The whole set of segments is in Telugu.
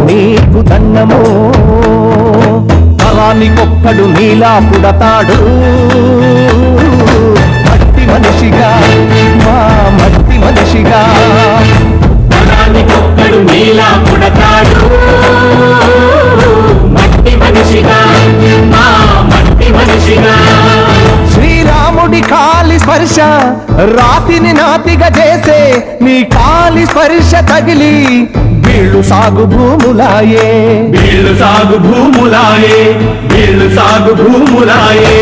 నీకు దండము తరానికొక్కడు నీలా పుడతాడు మట్టి మనిషిగా మా మట్టి మనిషిగా తరానికొక్కడు నీలా పుడతాడు మట్టి మనిషిగా మా మట్టి మనిషిగా శ్రీరాముడి కాలి స్పర్శ రాతిని నాతిగా చేసే నీ కాలి స్పర్శ తగిలి బీళ్ళు సాగు భూములాయే బీళ్ళు సాగు భూములాయే బీళ్ళు సాగు భూములాయే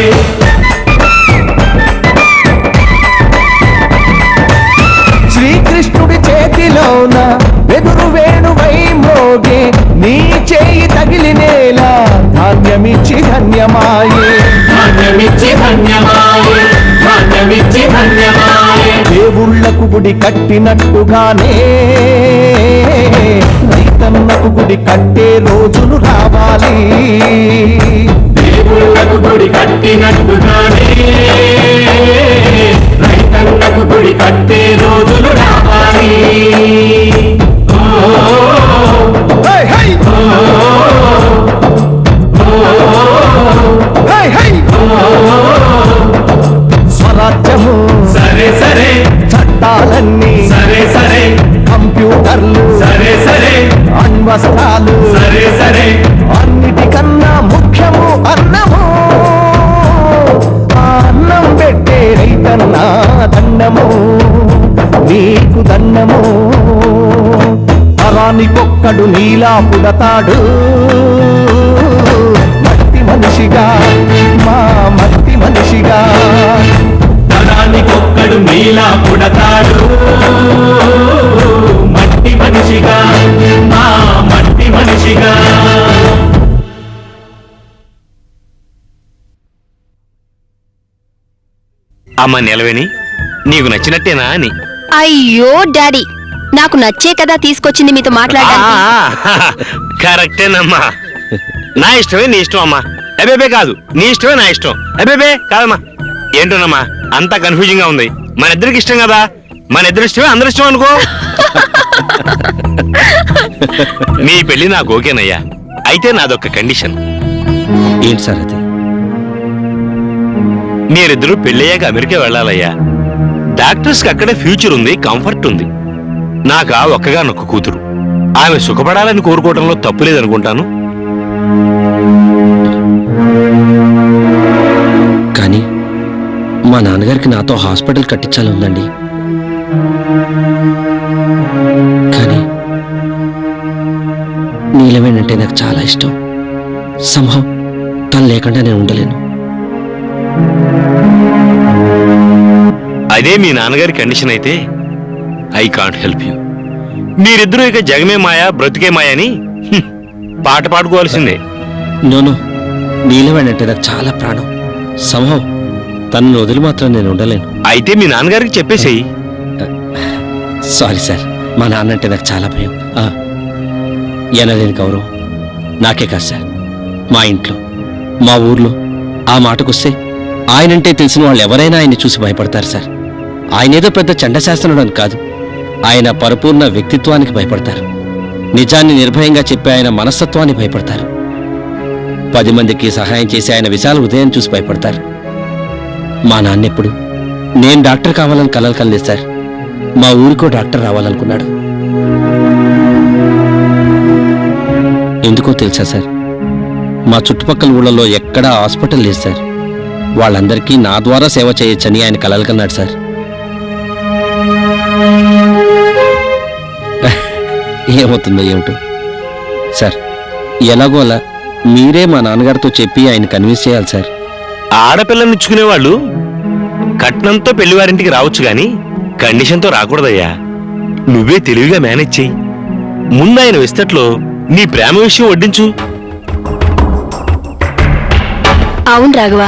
శ్రీకృష్ణుడి చేతిలోన వెదురు వేణువై మోగే నీ చేయి తగిలి నేల ధాన్యమిచ్చి ధన్యమాయే ధాన్యమిచ్చి ధన్యమాయే ధాన్యమిచ్చి ధన్యమాయే దేవుళ్లకు గుడి కట్టినట్టుగానే రైతన్నకు గుడి కట్టే రోజులు రావాలి దేవుళ్లకు గుడి కట్టినట్టుగానే రైతన్నకు గుడి కట్టే రోజులు రావాలి స్వరాజ్యము సరే సరే చట్టాలన్నీ సరే సరే కంప్యూటర్లు సరే సరే అణ్వస్త్రాలు సరే సరే అన్నిటికన్నా ముఖ్యము అన్నము ఆ అన్నం పెట్టే రైతన్నా దండము నీకు దండము తరానికొక్కడు నీలా పుడతాడు మట్టి మనిషిగా మా మట్టి మనిషిగా తరానికొక్కడు నీలా పుడతాడు మట్టి మనిషిగా మా మట్టి మనిషిగా అమ్మ నిలవేని నీకు నచ్చినట్టేనా అని. అయ్యో డాడీ, నాకు నచ్చే కదా తీసుకొచ్చింది మీతో మాట్లాడడానికి. కరెక్టేనమ్మా, నా ఇష్టమే నీ ఇష్టం అమ్మా. అబేబే కాదు, నీ ఇష్టమే నా ఇష్టం. అబేబే కాదమ్మా. ఏంటోనమ్మా అంతా కన్ఫ్యూజింగ్ గా ఉంది. మన ఇద్దరికి ఇష్టం కదా, మన ఇద్దరి ఇష్టమే అందరి ఇష్టం అనుకో. నీ పెళ్లి నాకు ఓకేనయ్యా, అయితే నాదొక్క కండిషన్. ఏంటి సార్ అది? మీరిద్దరూ పెళ్ళయ్యాక అమెరికా వెళ్ళాలయ్యా. డాక్టర్స్ కి అక్కడే ఫ్యూచర్ ఉంది, కంఫర్ట్ ఉంది. నాకా ఒక్కగానొక్క కూతురు, ఆమె సుఖపడాలని కోరుకోవడంలో తప్పు లేదనుకుంటాను. కానీ మా నాన్నగారికి నాతో హాస్పిటల్ కట్టించాలి ఉందండి. కానీ నీలవేనంటే నాకు చాలా ఇష్టం. సంభవం తను లేకుండా నేను ఉండలేను. అదే మీ నాన్నగారి కండిషన్ అయితే ఐ కాంట్ హెల్ప్ యూ. మీరిద్దరూ ఇక జగమే మాయా బ్రతికే మాయా అని పాట పాడుకోవాల్సిందే. నోనో, నీలవేనంటే నాకు చాలా ప్రాణం. సంభవం తనను వదిలి మాత్రం నేను ఉండలేను. అయితే మీ నాన్నగారికి చెప్పేసేయి. సారీ సార్, మా నాన్న అంటే నాకు చాలా భయం. ఎనలేని గౌరవం నాకే కాదు సార్, మా ఇంట్లో మా ఊర్లో ఆ మాటకొస్తే ఆయనంటే తెలిసిన వాళ్ళు ఎవరైనా ఆయన్ని చూసి భయపడతారు సార్. ఆయనేదో పెద్ద చండశాస్త్రుడు అని కాదు, ఆయన పరిపూర్ణ వ్యక్తిత్వానికి భయపడతారు. నిజాన్ని నిర్భయంగా చెప్పి ఆయన మనస్తత్వాన్ని భయపడతారు. 10 మందికి సహాయం చేసి ఆయన విశాల ఉదయం చూసి భయపడతారు. మా నాన్నెప్పుడు నేను డాక్టర్ కావాలని కలలు కనలేదు సార్. మా ఊరికో డాక్టర్ రావాలనుకున్నాడు. ఎందుకో తెలుసా సార్, మా చుట్టుపక్కల ఊళ్ళలో ఎక్కడా హాస్పిటల్ లేదు సార్. వాళ్ళందరికీ నా ద్వారా సేవ చేయొచ్చని ఆయన కలలు కన్నాడు సార్. ఏమవుతుందో ఏమిటో సార్. ఎలాగో అలా మీరే మా నాన్నగారితో చెప్పి ఆయన కన్విన్స్ చేయాలి సార్. ఆడపిల్లని ఇచ్చుకునేవాళ్ళు కట్నంతో పెళ్లివారింటికి రావచ్చు గాని కండిషన్తో రాకూడదయ్యా. నువ్వే తెలివిగా మేనేజ్ చెయ్యి. ముందు ఆయన విస్తట్లో నీ ప్రేమ విషయం వడ్డించు. అవును రాఘవ,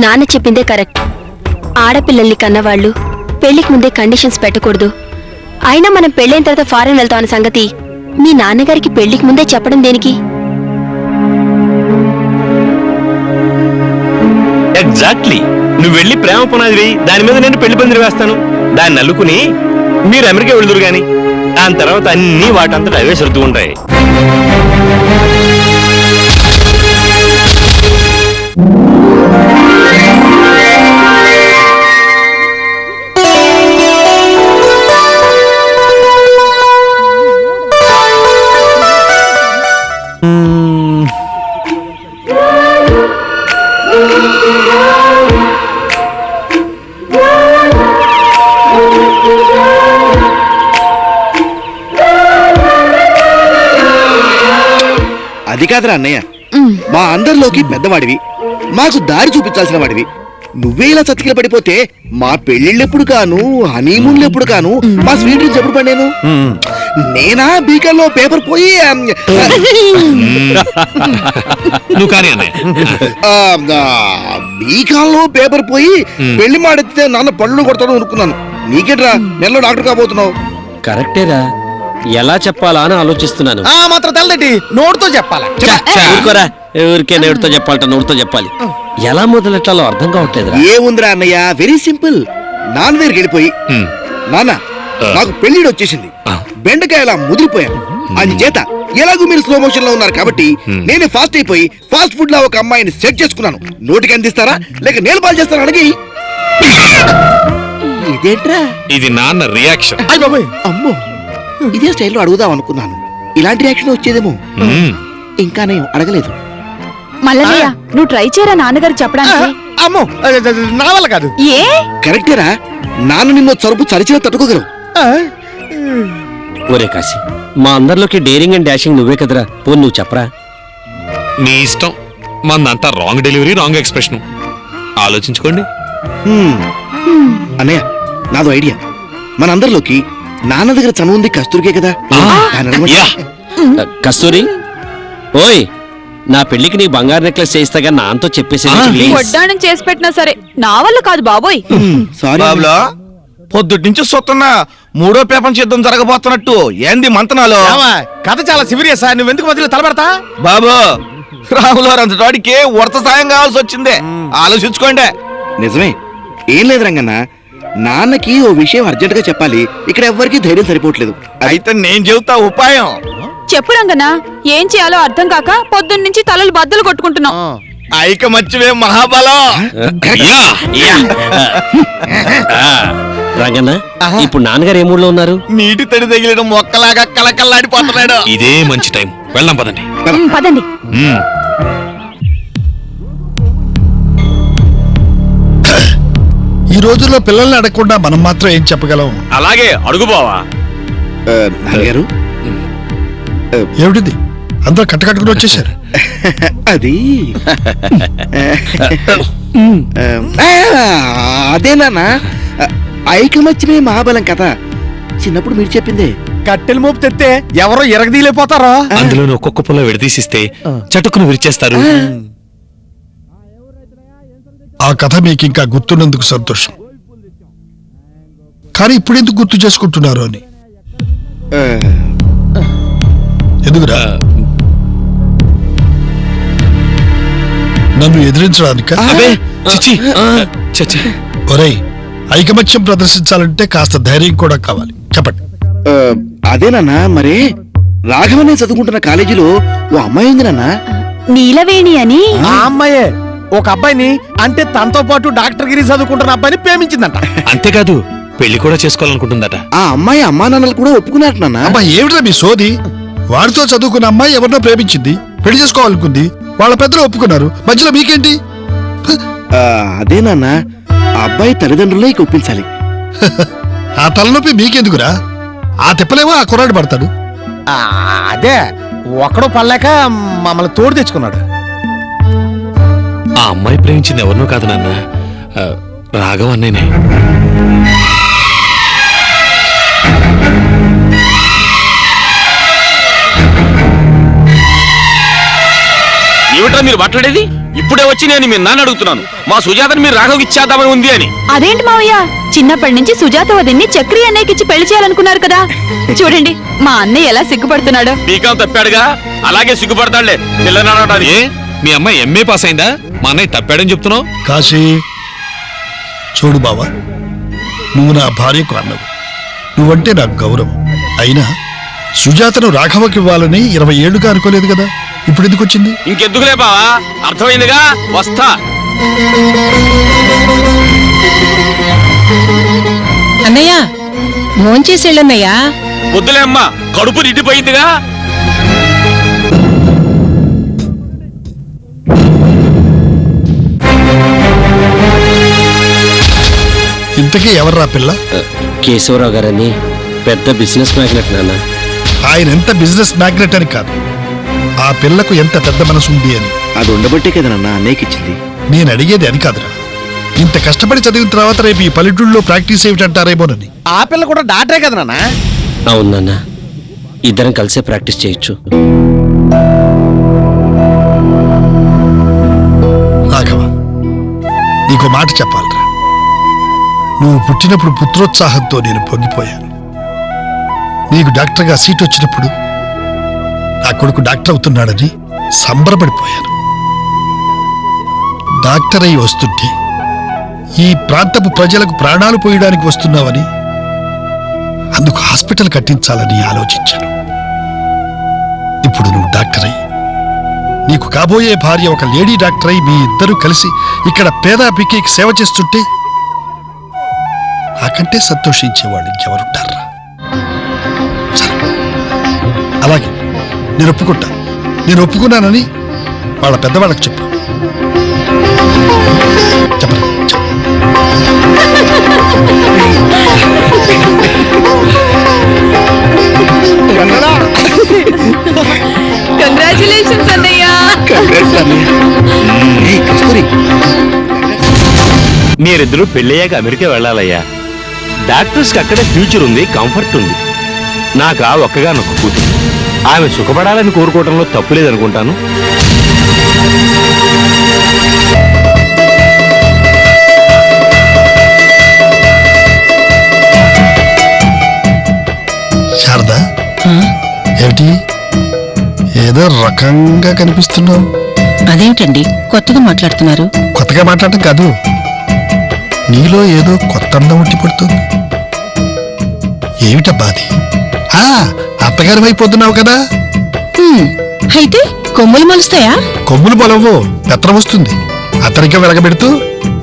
నాన్న చెప్పిందే కరెక్ట్. ఆడపిల్లల్ని కన్నవాళ్ళు పెళ్లికి ముందే కండిషన్స్ పెట్టకూడదు. అయినా మనం పెళ్ళైన తర్వాత ఫారెన్ వెళ్తాం అన్న సంగతి మీ నాన్నగారికి పెళ్లికి ముందే చెప్పడం దేనికి? ఎగ్జాక్ట్లీ. నువ్వు వెళ్ళి ప్రేమ పునాది వేయి, దాని మీద నేను పెళ్లి పందిరి వేస్తాను. దాన్ని అల్లుకుని మీరు అమెరికా వెళ్దురు గాని దాని తర్వాత అన్ని వాటంతటా అవే సర్దుతూ ఉంటాయి. అది కాదురా అన్నయ్య, మా అందరిలోకి పెద్దవాడివి, మాకు దారి చూపించాల్సిన వాడివి. నువ్వే ఇలా చతికిల పడిపోతే మా పెళ్లిళ్ళెప్పుడు కాను, హనీమూన్లు ఎప్పుడు కాను, మా స్వీట్ డ్రీమ్స్ ఎప్పుడు పడినాను? నేనా బీకల్లో పేపర్ పోయి నువ్వు కానీ అన్నయ్య. బీకాల్లో పేపర్ పోయి పెళ్లి మాడితే నాన్న పళ్ళు కొడతాడు అనుకున్నాను. నీకేట్రా నెలలో డాక్టర్ కాబోతున్నావు? కరెక్టేరా, ఎలా చెప్పాలా అని ఆలోచిస్తున్నాను. ఆ మాత్రం తెల్లటి నోటితో చెప్పాలా? ఊరుకోరా, ఊరికే నోటితో చెప్పాలట, నోటితో చెప్పాలి. ఎలా మొదలెట్టాలో అర్థం కావట్లేదు. ఏముందిరా అన్నయ్య, వెరీ సింపుల్. నాన్న దగ్గరికి వెళ్ళిపోయి, నాన్న నాకు పెళ్లిడు వచ్చేసింది, బెండకాయలా ముదిరిపోయాను, అందుచేత ఎలాగూ మీరు స్లో మోషన్ లో ఉన్నారు కాబట్టి నేనే ఫాస్ట్ అయిపోయి ఫాస్ట్ ఫుడ్ లో ఒక అమ్మాయిని సెట్ చేసుకున్నాను. నోటికి అందిస్తారా లేక నేల పాలు చేస్తారా అడిగి. ఇదేంట్రా? ఇది నాన్న రియాక్షన్. అమ్మో, ఇదే స్టైల్లో అడుగుదాం అనుకున్నాను. ఇలాంటి రియాక్షన్ వచ్చేదేమో. ఇంకా నేను అడగలేదు. మల్లయ్య, నువ్వు ట్రై చేయరా నాన్నగారు చెప్పడానికి. అమ్మో, నా వల్ల కాదు. ఏ కరెక్టేరా, నాన్న నిన్ను చరుపు చరిచిన తట్టుకోగలవు. ఒరే కాశీ, మా అందరిలోకి డేరింగ్ అండ్ డాషింగ్ నువ్వే కదరా, పో నువ్వు చెప్పరా. నీ ఇష్టం, మందంతా రాంగ్ డెలివరీ, రాంగ్ ఎక్స్ప్రెషన్. ఆలోచించుకోండి. అన్నయ్య, నాదో ఐడియా. మనందరిలోకి నాన్న దగ్గర చనువు ఉంది కస్తూరికే కదా. కస్తూరి, ఓయ్, నా పెళ్లికి నీ బంగారు నెక్లెస్ చేయిస్తాగా నాన్నతో చెప్పేసి. వడ్డాణం చేసి పెట్టినా సరే నా వల్ల కాదు బాబోయ్. సారీ బాబులో పొద్దుటి నుంచి చూస్తున్నా మూడో ప్రపంచ యుద్ధం జరగబోతున్నట్టు ఏంది మంతనాలు? కథ చాలా సివిరియస్. నువ్వెందుకు మధ్యలో తలబడతా? బాబు, రాములో అంతటికి వర్త సాయం కావాల్సి వచ్చింది. ఆలోచించుకోండి. నిజమే, ఏం లేదు రంగన్న, నాన్నకి ఓ విషయం అర్జెంట్ గా చెప్పాలి. ఇక్కడ ఎవ్వరికి ధైర్యం సరిపోవట్లేదు. అయితే నేను చెబుతా ఉపాయం. చెప్పు రంగన్నా, ఏం చేయాలో అర్థం కాక పొద్దున్నుంచి తలలు బద్దలు కొట్టుకుంటున్నాం. ఐకమత్యమే మహాబలం. రంగన్న, ఇప్పుడు నాన్నగారు ఏ మూడ్లో ఉన్నారు? నీటి తడి తగిలిన మొక్కలాగా కళకళలాడిపోతున్నాడు. ఇదే మంచి టైం, వెళ్దాం పదండి. పదండి. ఈ రోజుల్లో పిల్లల్ని అడగకుండా మనం మాత్రం ఏం చెప్పగలం? అలాగే అడుగు బావా. నాన్నగారు, ఏమిటిది అందరూ కట్టకట్టుకుని వచ్చేసారు? అది అదేనా ఐకమత్యమే మహాబలం కదా. చిన్నప్పుడు మీరు చెప్పిందే. కట్టెలు మోపు తెస్తే ఎవరో ఎరగదీలేపోతారో. అందులోని ఒక్కొక్క పుల్ల విడదీసిస్తే చటుకును విరిచేస్తారు. ఆ కథ మీకు ఇంకా గుర్తున్నందుకు సంతోషం. కానీ ఇప్పుడు ఎందుకు గుర్తు చేసుకుంటున్నారు అని? ఎందుకురా? నన్ను ఎదిరించడానిక? ఒరేయ్, ఐకమత్యం ప్రదర్శించాలంటే కాస్త ధైర్యం కూడా కావాలి. చెప్పండి. అదేనన్నా, మరి రాఘవనే చదువుకుంటున్న కాలేజీలో ఓ అమ్మాయి ఉంది నాన్న. నీలవేణి అని. ఆ అమ్మాయే ఒక అబ్బాయిని, అంటే తనతో పాటు డాక్టర్ గిరి చదువుకుంటున్న అబ్బాయిని ప్రేమించిందంట. అంతేకాదు పెళ్లి కూడా చేసుకోవాలనుకుంటుందట. ఆ అమ్మాయి అమ్మా నాన్నలు కూడా ఒప్పుకున్నట్టు నాన్న. అబ్బా ఏమిట్రా మీ సోది? వాడితో చదువుకున్న అమ్మాయి ఎవరినో ప్రేమించింది, పెళ్లి చేసుకోవాలనుకుంది, వాళ్ళ పెద్దలు ఒప్పుకున్నారు, మధ్యలో మీకేంటి? అదే నాన్న, ఆ అబ్బాయి తల్లిదండ్రులే ఒప్పించాలి. ఆ తలనొప్పి మీకెందుకురా? ఆ తిప్పలేమో ఆ కుర్రాడు పడతాడు. అదే ఒక్కడో పడలేక మమ్మల్ని తోడు తెచ్చుకున్నాడు. ఆ అమ్మాయి ప్రేమించింది ఎవరినో కాదు నాన్న, రాఘవ అన్నయ్యనే. ఏమిట్రా మీరు మాట్లాడేది? ఇప్పుడే వచ్చి నేను మీ నాన్న అడుగుతున్నాను, మా సుజాతని మీరు రాఘవ్ ఇచ్చేద్దామని ఉంది అని. అదేంటి మావయ్య, చిన్నప్పటి నుంచి సుజాత వదిన్ని చక్రి అన్నయ్యకిచ్చి పెళ్లి చేయాలనుకున్నారు కదా. చూడండి మా అన్నయ్య ఎలా సిగ్గుపడుతున్నాడు. బీకాం తప్పాడుగా, అలాగే సిగ్గుపడతాడులే. పిల్లనాడటానికి మీ అమ్మాయి ఎంఏ పాస్ అయిందా? మా అన్నయ్య తప్పాడని చెప్తున్నావు. కాశీ చూడు బావా, నువ్వు నా భార్యకు అన్నవు, నువ్వంటే నాకు గౌరవం. అయినా సుజాతను రాఘవకి ఇవ్వాలని 20 ఏళ్లుగా అనుకోలేదు కదా, ఇప్పుడు ఎందుకు వచ్చింది? ఇంకెందుకులే బావా, అర్థమైందిగా, వస్తా. అన్నయ్య భోంచేసేళ్ళన్నయ్యా. వద్దులే అమ్మా, కడుపు నిండిపోయిందిగా. ఇంతకీ ఎవర్రా పిల్ల? కేశవరావు గారని పెద్ద బిజినెస్ మ్యాగ్నెట్ నాన్న. ఆయన ఎంత బిజినెస్ మ్యాగ్నెట్ అని కాదు, ఆ పిల్లకు ఎంత పెద్ద మనసు ఉంది అని. అది ఉండబట్టే కదా నాన్న అన్నయ్యకిచ్చింది. నేను అడిగేది అది కాదురా, ఇంత కష్టపడి చదివిన తర్వాత రేపు ఈ పల్లెటూళ్ళలో ప్రాక్టీస్ ఏమిటంటారేమోనని. ఆ పిల్ల కూడా డాక్టరే కదా నాన్న. అవును నాన్న, ఇద్దరం కలిసే ప్రాక్టీస్ చేయొచ్చు. రాఘవ, నీకో మాట చెప్పాలరా. నువ్వు పుట్టినప్పుడు పుత్రోత్సాహంతో నేను పొంగిపోయాను. నీకు డాక్టర్గా సీట్ వచ్చినప్పుడు నా కొడుకు డాక్టర్ అవుతున్నాడని సంబరపడిపోయాను. డాక్టర్ అయి వస్తుంటే ఈ ప్రాంతపు ప్రజలకు ప్రాణాలు పోయడానికి వస్తున్నావని, అందుకు హాస్పిటల్ కట్టించాలని ఆలోచించాను. ఇప్పుడు నువ్వు డాక్టర్ అయి, నీకు కాబోయే భార్య ఒక లేడీ డాక్టర్ అయి, మీ ఇద్దరూ కలిసి ఇక్కడ పేద పికేకి సేవ చేస్తుంటే నాకంటే సంతోషించేవాళ్ళు ఇంకెవరుంటారా? సరే, అలాగే నేను ఒప్పుకుంటాను. నేను ఒప్పుకున్నానని వాళ్ళ పెద్దవాళ్ళకి చెప్పు. చెప్పరా? కంగ్రాచులేషన్స్ అన్నయ్య. మీరిద్దరూ పెళ్ళయ్యాక అమెరికా వెళ్ళాలయ్యా. డాక్టర్స్ కి అక్కడే ఫ్యూచర్ ఉంది, కంఫర్ట్ ఉంది. నాకు ఆ ఒక్కగానొక్క కూతురు, ఆమె సుఖపడాలని కోరుకోవడంలో తప్పు లేదనుకుంటాను. శారదా, ఏమిటి ఏదో రకంగా కనిపిస్తున్నావు? అదేమిటండి కొత్తగా మాట్లాడుతున్నారు? కొత్తగా మాట్లాడటం కాదు, నీలో ఏదో కొత్త అందం ఉట్టి పడుతుంది. ఏమిటబ్బా అది? అత్తగారి అయిపోతున్నావు కదా. అయితే కొమ్ములు మలుస్తాయా? కొమ్ములు పొలవు, పెత్రం వస్తుంది. అతనిక వెలగబెడుతూ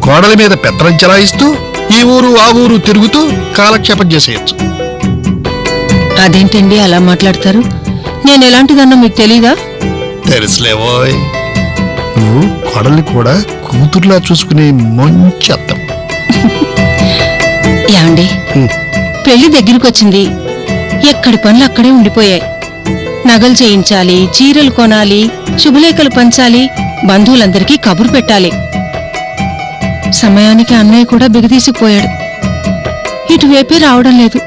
కోడల మీద పెత్రం చెలాయిస్తూ ఈ ఊరు ఆ ఊరు తిరుగుతూ కాలక్షేపం చేసేయచ్చు. అదేంటండి అలా మాట్లాడతారు? నేను ఎలాంటిదన్నా మీకు తెలీదా? తెలుసులేవోయ్, నువ్వు కోడల్ని కూడా కూతురులా చూసుకునే మంచి అర్థం. యాండి, పెళ్లి దగ్గరికి వచ్చింది, ఎక్కడి పనులు అక్కడే ఉండిపోయాయి. నగలు చేయించాలి, చీరలు కొనాలి, శుభలేఖలు పంచాలి, బంధువులందరికీ కబురు పెట్టాలి. సమయానికి అన్నయ్య కూడా బిగదీసిపోయాడు, ఇటువైపే రావడం లేదు.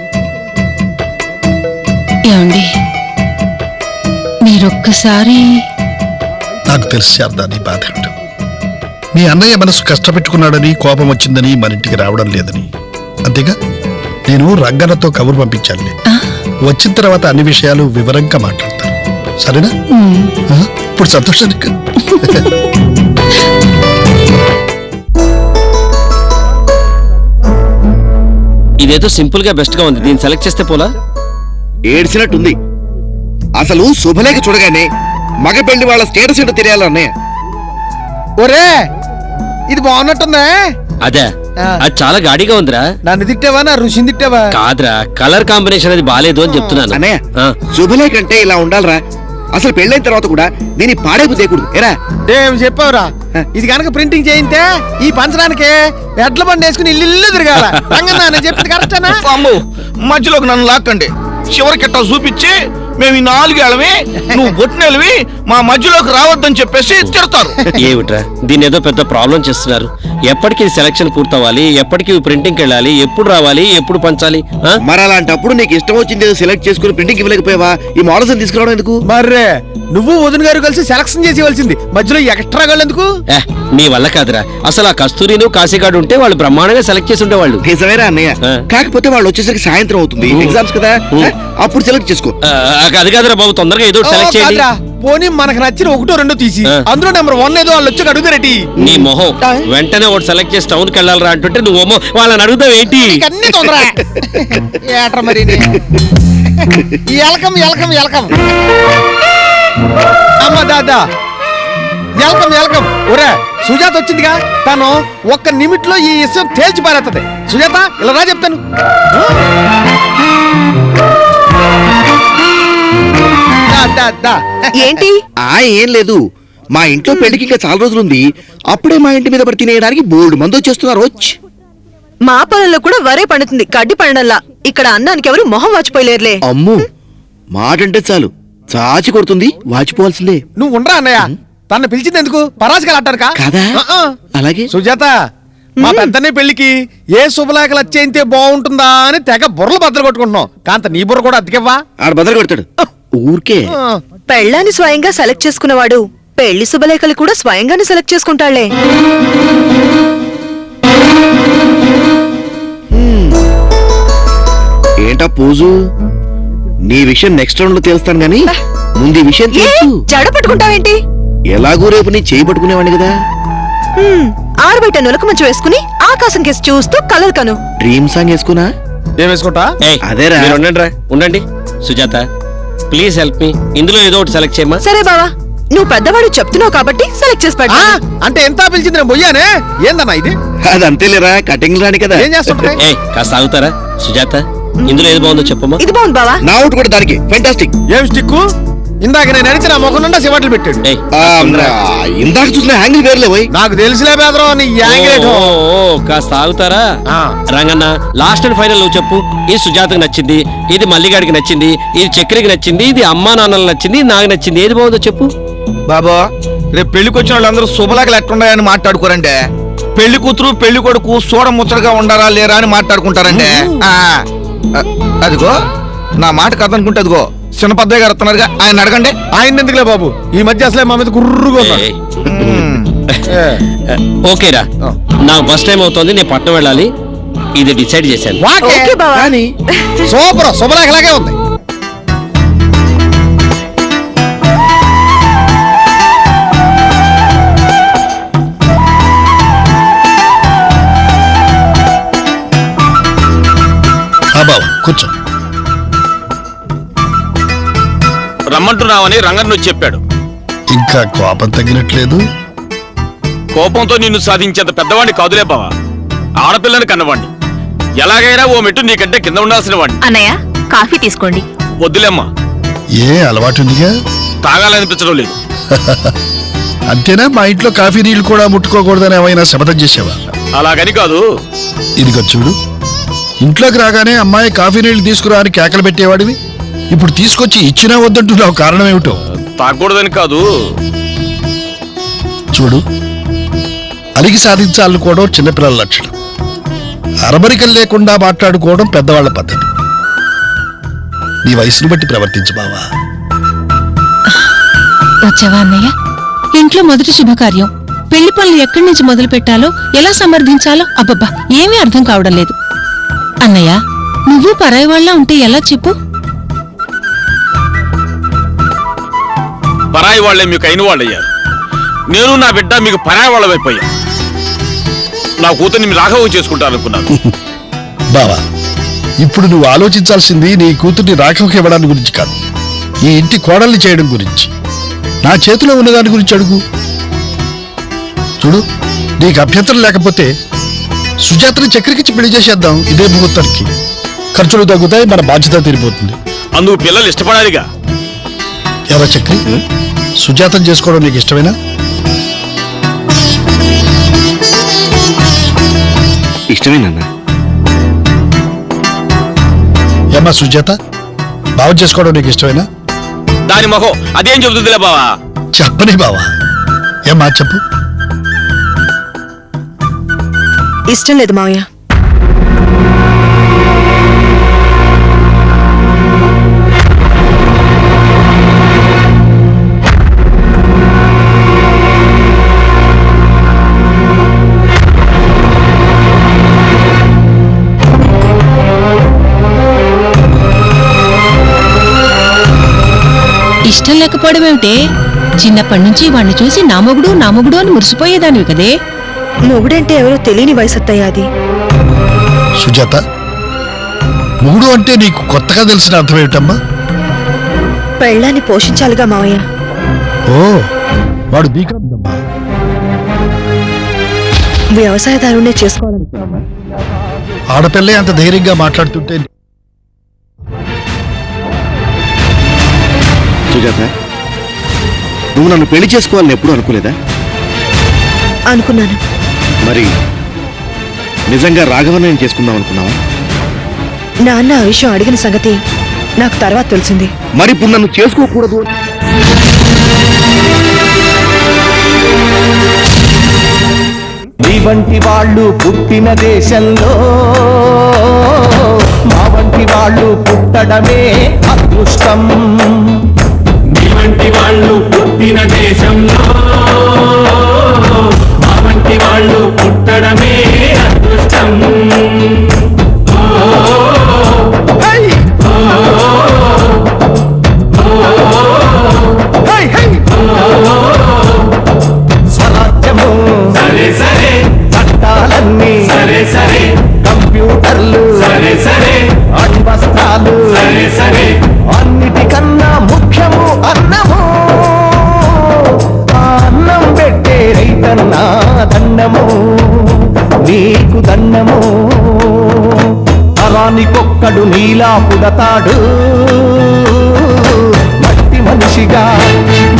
ఏమండి, మీరొక్కసారి. నాకు తెలుసు శారదా నీ బాధ ఏమిటో. మీ అన్నయ్య మనసు కష్టపెట్టుకున్నాడని, కోపం వచ్చిందని మన ఇంటికి రావడం లేదని. అంతేగా, నేను రంగన్నతో కబురు పంపించాను. వచ్చిన తర్వాత అన్ని విషయాలు వివరంగా మాట్లాడతాను, సరేనా? ఇప్పుడు సంతోషానికి ఇదేదో సింపుల్ గా బెస్ట్ గా ఉంది, దీన్ని సెలెక్ట్ చేస్తే పోలా? ఏడ్చినట్టుంది. అసలు శుభలేఖ చూడగానే మగ పెళ్లి వాళ్ళ స్టేటస్ ఏంటో తెలియాలి అన్నయ్య. ఒరే ఇది బాగున్నట్టుందా? అదే అది చాలా గాడిగా ఉందిరా. నన్ను తిట్టావా నా రుచిని తిట్టావా? కాదురా, కలర్ కాంబినేషన్ అది బాలేదు అని చెప్తున్నాను. అన్నయ్య ఆ. శుభలేఖ అంటే ఇలా ఉండాలిరా. అసలు పెళ్ళైన తర్వాత కూడా దీన్ని పాడైపు తేకూడదు ఏరా. ఏం చెప్పావురా? ఇది కనుక ప్రింటింగ్ చేయితే ఈ పంచడానికి ఎడ్ల బండి వేసుకుని ఇల్లు తిరగాల. రంగన్నా నేను చెప్పింది కరెక్టేనా? అమ్ము మధ్యలోకి నన్ను లాక్కండి. చివరికిట్టా చూపించి మేము ఈ 4 ఏళ్ళవి నువ్వు బొట్టినెళ్ళవి మా మధ్యలోకి రావద్దని చెప్పేసి తిడతారు. ఏమిట్రా దీన్ని ఏదో పెద్ద ప్రాబ్లం చేస్తున్నారు. ఎప్పటికి సెలక్షన్ పూర్తవ్వాలి, ఎప్పటికి ప్రింటింగ్కి వెళ్ళాలి, ఎప్పుడు రావాలి, ఎప్పుడు పంచాలి? ఆ? మరి అలాంటప్పుడు నీకు ఇష్టం వచ్చింది ఏదో సెలెక్ట్ చేసుకుని ప్రింటింగ్ ఇవ్వలేకపోయావా? ఈ మోడల్స్ తీసుకురావడం ఎందుకు? మర్రే నువ్వు వదిన గారు కలిసి సెలక్షన్ చేసి ఇవ్వాల్సింది. మధ్యలో ఎక్స్ట్రా గాళ్ళు ఎందుకు? నీ వల్ల కాదురా. అసలు ఆ కస్తూరిను కాశీగాడు ఉంటే వాళ్ళు బ్రహ్మాండంగా సెలెక్ట్ చేసి ఉండేవాళ్ళు. నిజమేరా అన్నయ్య. ఆ. కాకపోతే వాళ్ళు వచ్చేసరికి సాయంత్రం అవుతుంది, ఎగ్జామ్స్ కదా. అప్పుడు సెలెక్ట్ చేసుకో. అది కాదురా బాబు, తొందరగా ఏదో సెలెక్ట్ చేయండి. కాదురా, పోనీ మనకు నచ్చిన 1, 2 తీసి ఆ. అందులో నెంబర్ 1 ఏదో వాళ్ళు వచ్చి అడుగుతారేటి? నీ మొహం వెంటనే ఒకటి సెలెక్ట్ చేసి టౌన్కి వెళ్ళాలరా అంటుంటే నువ్వు వాళ్ళని అడుగుతావు ఏంటి? అన్ని తొందర ఏట్రా మరి ఎలకం ఎలకం ఎలకం అమ్మ దాదా ఎలకం ఎలకం. ఒరే సుజాత వచ్చిందిగా, తను ఒక్క నిమిట్లో ఈ విషయం తేల్చి పారేస్తుంది. సుజాత ఇలా రా చెప్తాను. ఏంటి? ఏం లేదు, మా ఇంట్లో పెళ్లికి ఇంకా చాలా రోజులుంది. అప్పుడే మా ఇంటి మీద పడి తినేయడానికి బోల్డ్ మంది వచ్చేస్తున్నారు. మా పొలంలో కూడా వరే పండుతుంది, గడ్డి పండల్లా. ఇక్కడ అన్నానికి ఎవరు మొహం వాచిపోయలేరులే. అమ్ము మాటంటే చాలు చాచి కొడుతుంది, వాచిపోవాల్సిందే. నువ్వు ఉండరా అన్నయ్య, తను పిలిచింది ఎందుకు? పరాజకాలు అంటారు కాదా? అలాగే సుజాత, మా పెద్దనే పెళ్లికి ఏ శుభలేఖలు వచ్చేంతే బాగుంటుందా అని తెగ బుర్రలు బద్దలు కొట్టుకుంటున్నాం. కాంత నీ బుర్ర కూడా అతికివ్వా? ఆడ బదులు కొడతాడు ఊరికే. పెళ్ళాన్ని స్వయంగా సెలెక్ట్ చేసుకున్నవాడు పెళ్లి శుభలేఖలు కూడా స్వయంగానే సెలెక్ట్ చేసుకుంటాళ్లే. ఏంటా పోజు? నీ విషయం నెక్స్ట్ రౌండ్ లో తెలుస్తాను గానీ ముందు ఈ విషయం తెలుసు. జడ పట్టుకుంటావేంటి? ఎలాగూ రేపు నీ చేయి పట్టుకునేవాడిని కదా. ఆరుబయట నులక మంచు వేసుకుని ఆకాశం కేసి చూస్తూ కలలు కను. డ్రీమ్ సాంగ్ వేసుకున్నా? ఏం వేసుకుంటా? అదేరా. మీరు ఉండండి రా, ఉండండి. సుజాత ప్లీజ్ హెల్ప్ మీ, ఇందులో ఏదో ఒకటి సెలెక్ట్ చేయమ్మా. సరే బావా, నువ్వు పెద్దవాడు చెప్తున్నావు కాబట్టి సెలెక్ట్ చేసి పెడతా. అంటే ఎంత పిలిచింది నేను పోయానే? ఏందన్నా ఇది? అది అంతేలేరా, కటింగ్ రాని కదా. ఏం చేస్తుంటే? కాస్త ఆగుతారా? సుజాత ఇందులో ఏది బాగుందో చెప్పమ్మా. ఇది బాగుంది బావా. నా అవుట్ కూడా దానికి ఫెంటాస్టిక్. ఏం స్టిక్కు? ఇందాక నేను అడిగితే నా ముఖం నుండి శివాట్లు పెట్టాడు. ఇందాక చూసిన హ్యాంగిల్ వేర్లే పోయి. నాకు తెలిసిలే బేదరం నీ యాంగిల్. కాస్త ఆగుతారా? రంగన్న లాస్ట్ అండ్ ఫైనల్ నువ్వు చెప్పు. ఇది సుజాతకు నచ్చింది, ఇది మల్లిగాడికి నచ్చింది, ఇది చక్రికి నచ్చింది, ఇది అమ్మా నాన్నలకు నచ్చింది, నాకు నచ్చింది. ఏది బాగుందో చెప్పు. బాబా రేపు పెళ్లికి వచ్చిన వాళ్ళందరూ శుభలేఖలు ఎట్లున్నాయని మాట్లాడుకోరండి. పెళ్లి కూతురు పెళ్లి కొడుకు చూడ ముచ్చటగా ఉండారా లేరా అని మాట్లాడుకుంటారండి. అదిగో నా మాట కదనుకుంటే అదిగో చిన్నపద్దయ్య గారు వస్తున్నారుగా, ఆయన అడగండి. ఆయన ఎందుకులే బాబు, ఈ మధ్య అసలే మా మీద గుర్రుగా ఉన్నాడు. ఓకేరా, నాకు బస్ టైం అవుతోంది, నేను పట్నం వెళ్ళాలి. ఇది డిసైడ్ చేశాను. ఓకే బావా. సూపర్, శుభలేఖలాగే ఉంది. బాబా కూర్చో. రమ్మంటున్నావని రంగన్ నువ్వు చెప్పాడు. ఇంకా కోపం తగ్గినట్లేదు. కోపంతో నిన్ను సాధించేంత పెద్దవాడిని కాదులే బావా, ఆడపిల్లని కన్నవాడిని. ఎలాగైనా ఓ మెట్టు నీకంటే కింద ఉండాల్సిన వాడిని. అన్నయ్య కాఫీ తీసుకోండి. వద్దులేమ్మా, ఏ అలవాటుందిగా? తాగాలనిపించడం లేదు. అంతేనా? మా ఇంట్లో కాఫీ నీళ్లు కూడా ముట్టుకోకూడదని ఏమైనా శపథం చేసావా? అలాగని కాదు. ఇదిగో చూడు, ఇంట్లోకి రాగానే అమ్మాయి కాఫీ నీళ్లు తీసుకురా అని కేకలు పెట్టేవాడివి. ఇప్పుడు తీసుకొచ్చి ఇచ్చినా వద్దంటున్నావు, కారణం ఏమిటో? తాగకూడదని కాదు. చూడు, అలిగి సాధించాలనుకోవడం చిన్నపిల్లల లక్షణం. అరమరికలు లేకుండా మాట్లాడుకోవడం పెద్దవాళ్ల పద్ధతి. నీ వయసును బట్టి ప్రవర్తించు బావా. వచ్చావా అన్నయ్య? ఇంట్లో మొదటి శుభకార్యం. పెళ్లి పనులు ఎక్కడి నుంచి మొదలు పెట్టాలో, ఎలా సమర్థించాలో అబ్బబ్బా ఏమీ అర్థం కావడం లేదు. అన్నయ్య, నువ్వు పరాయి వాళ్ళ ఉంటే ఎలా చెప్పు? పరాయి వాళ్లే మీకు అయిన వాళ్ళయ్యారు. నేను నా బిడ్డ మీకు పరాయి వాళ్ళమైపోయా. నా కూతుర్ని రాఘవం చేసుకుంటాననుకున్నాను. బావా, ఇప్పుడు నువ్వు ఆలోచించాల్సింది నీ కూతుర్ని రాఘవకి ఇవ్వడానికి గురించి కాదు, ఈ ఇంటి కోడల్ని చేయడం గురించి, నా చేతిలో ఉన్న దాని గురించి అడుగు. చూడు, నీకు అభ్యంతరం లేకపోతే సుజాతని చక్రకిచ్చి పెళ్లి చేసేద్దాం. ఇదే ముహూర్తానికి ఖర్చులు తగ్గుతాయి, మన బాధ్యత తీరిపోతుంది. అందుకు పిల్లలు ఇష్టపడాలిగా. ఎవరా చక్రి, సుజాతను చేసుకోవడం నీకు ఇష్టమేనా? ఇష్టమేనన్నా. ఏమ్మా సుజాత, బావ చేసుకోవడం నీకు ఇష్టమేనా? దాని మొహం అదేం చెబుతుందిలే బావా. చెప్పని బావా. ఏమ్మా చెప్పు. ఇష్టం లేదు మావయ్య. ఇష్టం లేకపోవడం ఏమిటే? చిన్నప్పటి నుంచి వాణ్ణి చూసి నా మొగుడు నా మొగుడు అని మురిసిపోయేదానివి కదే. మొగుడంటే ఎవరో తెలియని వయసత్తయ్య అది. సుజాత, మూడు అంటే నీకు కొత్తగా తెలిసిన అర్థం ఏమిటమ్మా? పెళ్ళాన్ని పోషించాలిగా మావయ్య. ఓ, వాడు బీకాం వ్యవసాయదారునే చేసుకోవాలని. ఆడపిల్లే అంత ధైర్యంగా మాట్లాడుతుంటే. సుజాత, నువ్వు నన్ను పెళ్లి చేసుకోవాలని ఎప్పుడు అనుకోలేదా? అనుకున్నాను. మరి నిజంగా రాఘవన్ నేను చేసుకుందాం అనుకున్నావా? నాన్న ఆ విషయం అడిగిన సంగతి నాకు తర్వాత తెలిసింది. మరి ఇప్పుడు నన్ను చేసుకోకూడదు. నీ వంటి వాళ్ళు పుట్టిన దేశంలో మా వంటి వాళ్ళు పుట్టడమే అదృష్టం. నీ వంటి వాళ్ళు పుట్టిన దేశంలో మా వంటి వాళ్ళు పుట్టడమే అదృష్టం. స్వరాజ్యము సరే సరే, చట్టాలన్నీ సరే సరే, కంప్యూటర్లు సరే సరే, అణ్వస్త్రాలు సరే సరే, అన్నిటికన్నా ముఖ్యము అన్నము. ఆ అన్నం పెట్టే రైతన్నా దండము, నీకు దండము. తరానికొక్కడు నీలా పుడతాడు మట్టి మనిషిగా,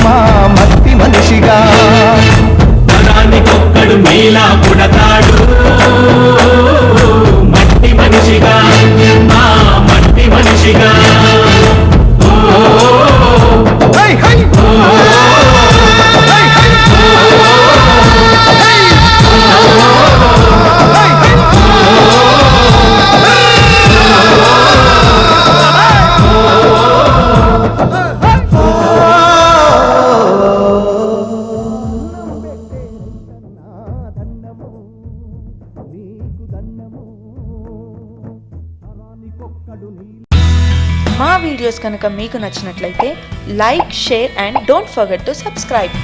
మా మట్టి మనిషిగా. తరానికొక్కడు నీలా పుడతాడు మట్టి మనిషిగా, మా మట్టి మనిషిగా. హై హై మా వీడియోస్ కనుక మీకు నచ్చినట్లయితే like, share and don't forget to subscribe.